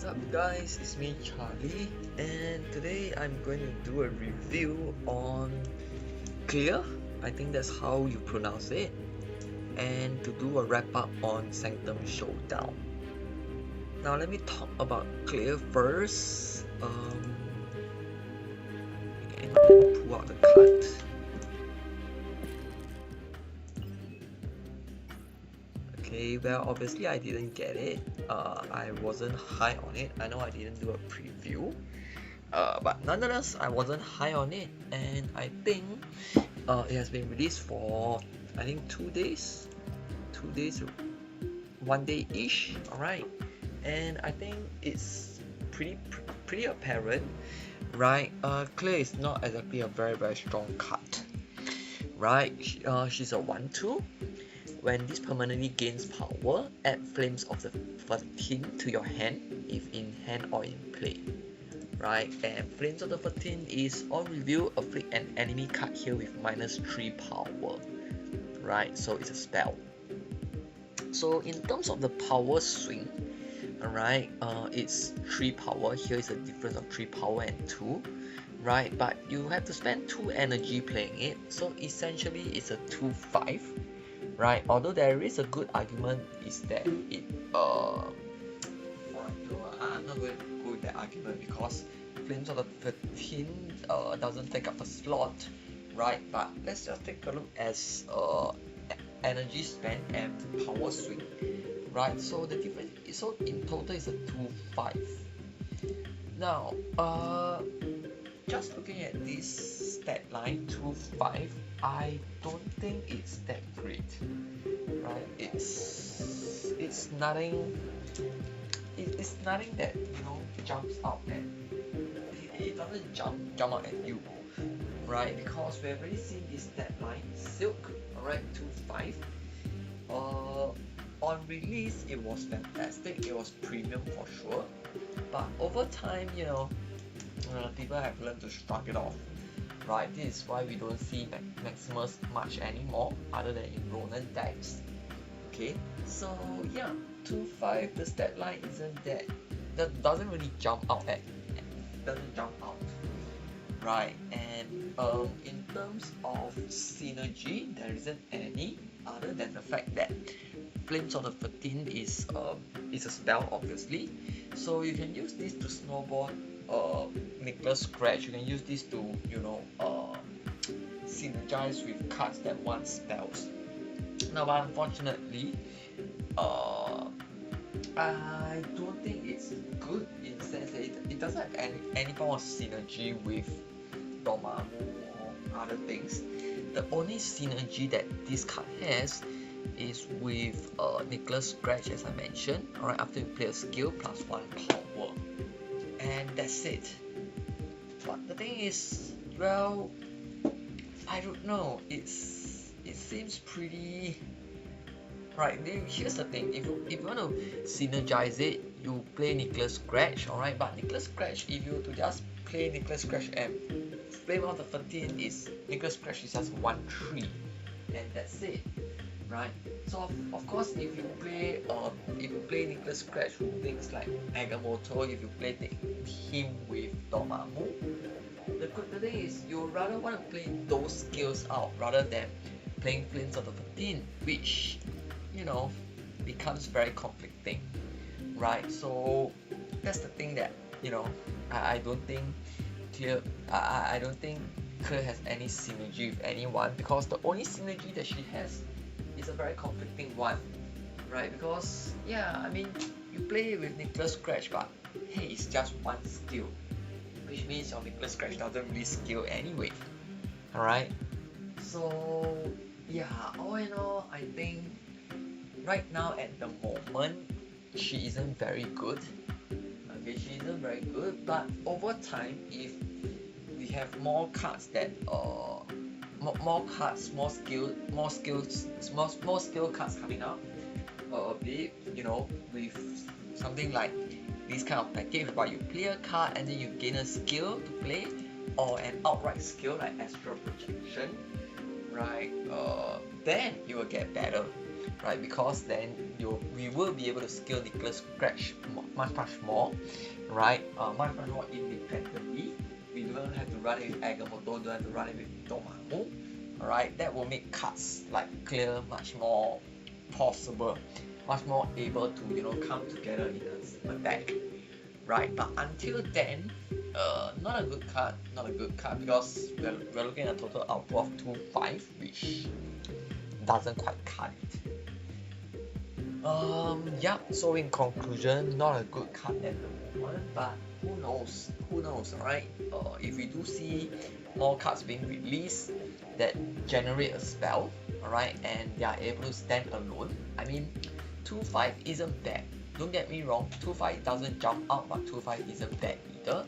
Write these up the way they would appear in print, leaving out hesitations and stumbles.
up guys, it's me Charlie, and today I'm going to do a review on Clea, I think that's how you pronounce it, and to do a wrap up on Sanctum Showdown. Now let me talk about Clea first. And pull out the card. Okay, well obviously I didn't get it. I wasn't high on it. I know I didn't do a preview, but nonetheless I wasn't high on it, and I think it has been released for I think 2 days, 1 day ish. Alright, and I think it's pretty apparent, right? Clea is not exactly a very strong card, right? She's a 1/2. When this permanently gains power, add Flames of the 13 to your hand, if in hand or in play. Right, and Flames of the 13 is on review, afflict an enemy card here with -3 power. Right, so it's a spell. So in terms of the power swing, alright, it's 3 power. Here is a difference of 3 power and 2. Right, but you have to spend 2 energy playing it, so essentially it's a 2/5. Right, although there is a good argument is that it I'm not going to go with that argument because Flames of the 13 doesn't take up a slot, right? But let's just take a look as energy spent and power swing, right? So the difference, so in total is a 2/5. Now just looking at this stat line 2/5, I don't think it's that great, right? It's nothing. It's nothing that jumps out at. It doesn't jump out at you, right? Because we've already seen this stat line Silk, alright, 2/5. On release it was fantastic. It was premium for sure, but over time, people have learned to shrug it off. Right, this is why we don't see Maximus much anymore, other than in Ronin decks. Okay, so yeah, 2/5. The stat line isn't that doesn't really jump out. Right, and in terms of synergy, there isn't any other than the fact that Flames of the 13 is a spell, obviously, so you can use this to snowball Nicholas Scratch. You can use this to synergize with cards that want spells. Now, but unfortunately, I don't think it's good in the sense that it doesn't have any form of synergy with Dormammu or other things. The only synergy that this card has is with Nicholas Scratch, as I mentioned. Alright, after you play a skill plus 1 power, and that's it. But the thing is, well, I don't know. It seems pretty. Right, here's the thing. If you want to synergize it, you play Nicholas Scratch, alright. But Nicholas Scratch, if you were to just play Nicholas Scratch and Flame of the 13 is Nicholas Scratch is just 1/3, and that's it. Right, so of course if you play Nicholas Scratch with things like Agamotto, if you play him with Dormammu, the thing is you rather want to play those skills out rather than playing Flames of the 13, which becomes very conflicting, right? So that's the thing that I don't think Clea has any synergy with anyone, because the only synergy that she has is a very conflicting one, right? Because I mean, you play with Nicholas Scratch, but hey, it's just one skill, which means your Nicholas Scratch doesn't really skill anyway. Alright, so all in all, I think right now at the moment she isn't very good. Okay, she isn't very good, but over time, if we have more cards that more skill cards coming out, be it, with something like this kind of package, where you play a card and then you gain a skill to play, or an outright skill like Astral Projection, right? Then you will get better. right? Because then we will be able to scale Nicholas Scratch much more, right? Much more independently. We don't have to run it with Agamotto, don't have to run it with Dormammu. Alright, that will make cards like Clea much more possible, much more able to come together in a deck, right? But until then, not a good card, because we're looking at a total output of 2-5, which doesn't quite cut it. Yeah. So in conclusion, not a good card at the moment, but who knows? Right? If we do see more cards being released that generate a spell, alright, and they are able to stand alone. I mean, 2-5 isn't bad. Don't get me wrong, 2-5 doesn't jump out, but 2-5 isn't bad either,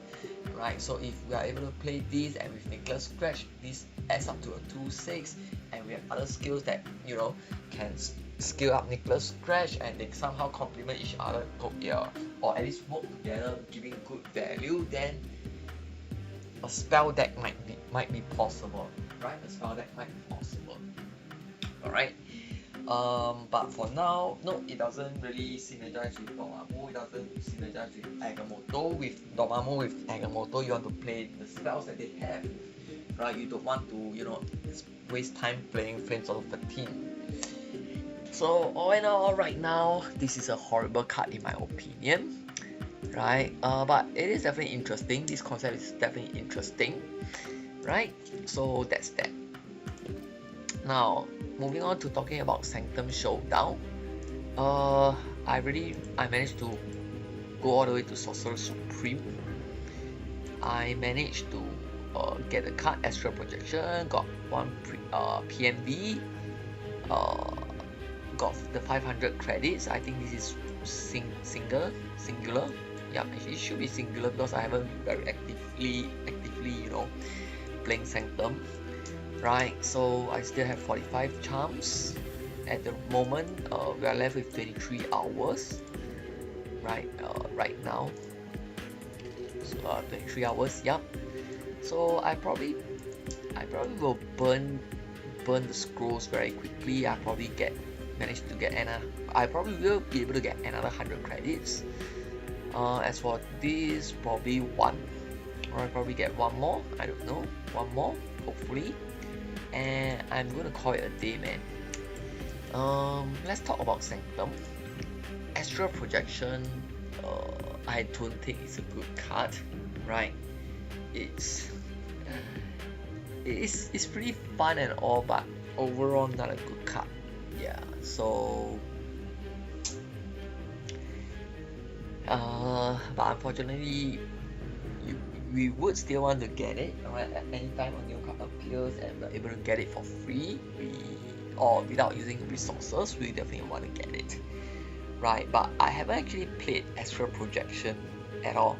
right? So if we are able to play this and with Nicholas Scratch, this adds up to a 2-6, and we have other skills that can scale up Nicholas Scratch and they somehow complement each other, or at least work together, giving good value, then a spell deck might be possible, right? A spell deck might be possible. Alright. But for now, no, it doesn't really synergize with Dormammu, it doesn't synergize with Agamotto. With Dormammu, with Agamotto, you want to play the spells that they have, right? You don't want to, waste time playing Flames of 13. So all in all, right now, this is a horrible card in my opinion, right? But it is definitely interesting. This concept is definitely interesting, right? So that's that. Now, moving on to talking about Sanctum Showdown. I managed to go all the way to Sorcerer Supreme. I managed to get the card Astral Projection, got one PMV, got the 500 credits. I think this is singular. Yeah, it should be singular because I haven't been very actively playing Sanctum. Right, so I still have 45 charms at the moment. We are left with 23 hours, right? Right now, so 23 hours. Yep. So I probably will burn the scrolls very quickly. I probably manage to get I probably will be able to get another 100 credits. As for this, probably one, or I probably get one more. I don't know, one more, hopefully. And I'm gonna call it a day, man. Let's talk about Sanctum. Astral Projection, I don't think it's a good card, right? It's pretty fun and all, but overall not a good card. Yeah, so but unfortunately, we would still want to get it, alright? At any time a new card appears and we're able to get it for free, or without using resources, we definitely want to get it, right? But I haven't actually played Astral Projection at all,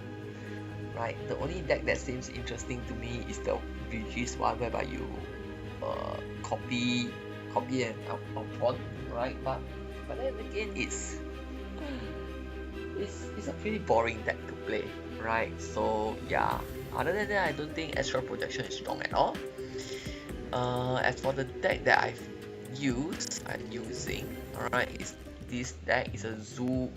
right? The only deck that seems interesting to me is the VG's one, whereby you copy and upon, right? But then again, it's a pretty boring deck to play, right? So yeah, other than that, I don't think Astral Projection is strong at all. As for the deck that I'm using, alright, this deck is a zoo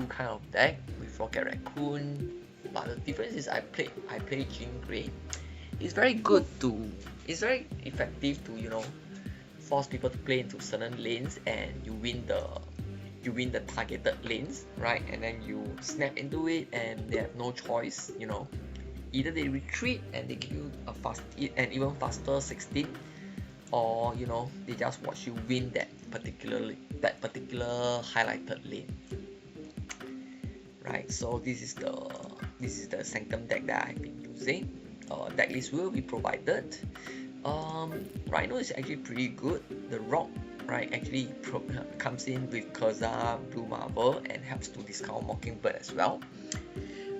kind of deck with Rocket Raccoon. But the difference is I play Jean Grey. It's very effective to force people to play into certain lanes, and you win the targeted lanes, right? And then you snap into it and they have no choice, either they retreat and they give you an even faster 16, or they just watch you win that particular highlighted lane, right? So this is the Sanctum deck that I've been using. Deck list will be provided. Rhino is actually pretty good. The Rock, right, actually comes in with Ka-Zar, Blue Marble, and helps to discount Mockingbird as well,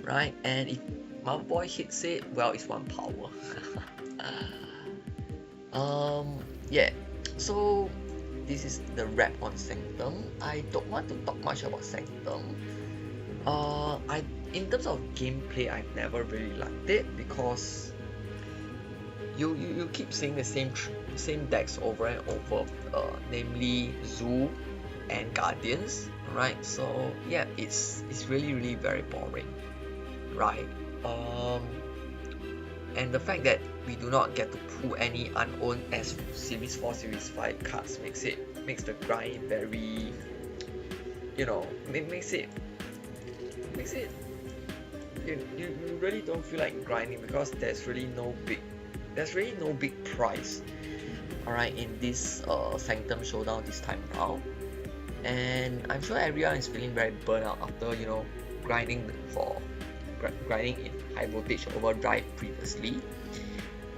right? And if Marble Boy hits it, well, it's 1 power. Yeah, so this is the wrap on Sanctum. I don't want to talk much about Sanctum. In terms of gameplay, I've never really liked it because you keep seeing the same decks over and over, namely Zoo, and Guardians, right? So yeah, it's really very boring, right? And the fact that we do not get to pull any unowned as Series 4, Series 5 cards makes the grind very, you know, makes it you really don't feel like grinding, because there's really no big prize, alright, in this Sanctum showdown this time around. And I'm sure everyone is feeling very burnt out after, you know, grinding in high voltage overdrive previously.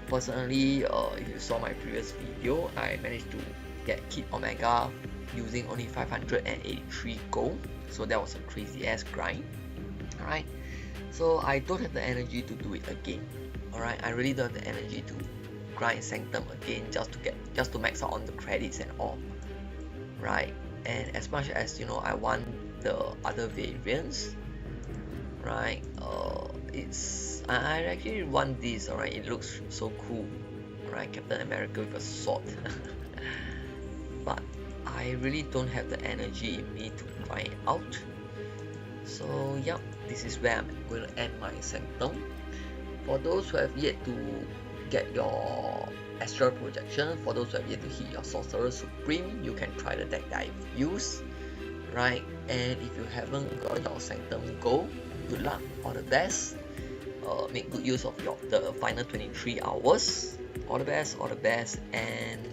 Personally, if you saw my previous video, I managed to get Kid Omega using only 583 gold, so that was a crazy ass grind. Alright, so I don't have the energy to do it again. Alright, I really don't have the energy to grind Sanctum again just to max out on the credits and all. Right, and as much as, you know, I want the other variants, right, I actually want this. Alright, it looks so cool, right, Captain America with a sword. But I really don't have the energy in me to grind it out. So yep, this is where I'm going to end my Sanctum. For those who have yet to get your astral projection, for those who have yet to hit your Sorcerer Supreme, you can try the deck that I've used, right? And if you haven't got your Sanctum Gold, good luck, all the best. Make good use of the final 23 hours. All the best, and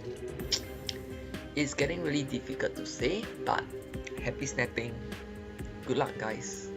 it's getting really difficult to say, but happy snapping. Good luck, guys.